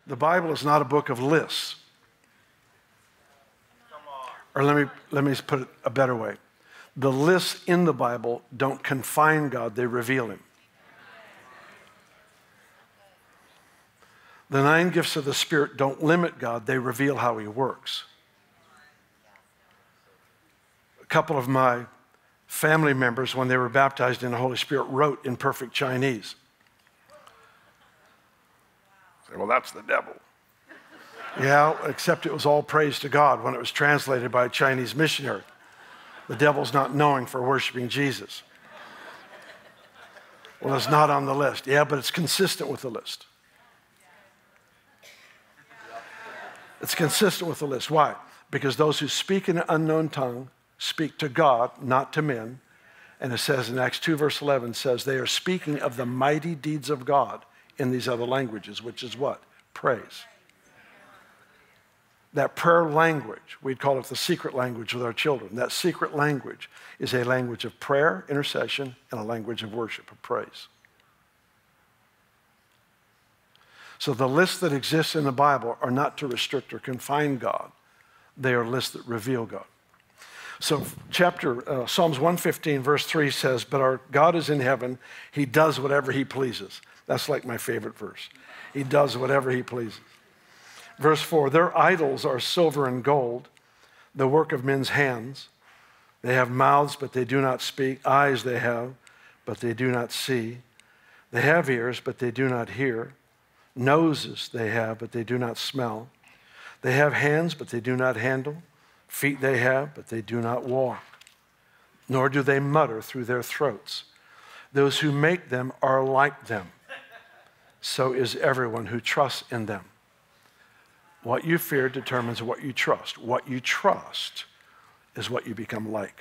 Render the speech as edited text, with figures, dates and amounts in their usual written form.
The Bible is not a book of lists. Or let me put it a better way. The lists in the Bible don't confine God, they reveal him. The 9 gifts of the Spirit don't limit God, they reveal how he works. A couple of my family members, when they were baptized in the Holy Spirit, wrote in perfect Chinese. I say, well, that's the devil. Yeah, except it was all praise to God when it was translated by a Chinese missionary. The devil's not knowing for worshiping Jesus. Well, it's not on the list. Yeah, but it's consistent with the list. It's consistent with the list. Why? Because those who speak in an unknown tongue speak to God, not to men. And it says in Acts 2, verse 11, says they are speaking of the mighty deeds of God in these other languages, which is what? Praise. That prayer language, we'd call it the secret language with our children. That secret language is a language of prayer, intercession, and a language of worship, of praise. So the lists that exist in the Bible are not to restrict or confine God. They are lists that reveal God. So Psalms 115, verse 3 says, but our God is in heaven. He does whatever he pleases. That's like my favorite verse. He does whatever he pleases. Verse 4, their idols are silver and gold, the work of men's hands. They have mouths, but they do not speak. Eyes they have, but they do not see. They have ears, but they do not hear. Noses they have, but they do not smell. They have hands, but they do not handle. Feet they have, but they do not walk. Nor do they mutter through their throats. Those who make them are like them. So is everyone who trusts in them. What you fear determines what you trust. What you trust is what you become like.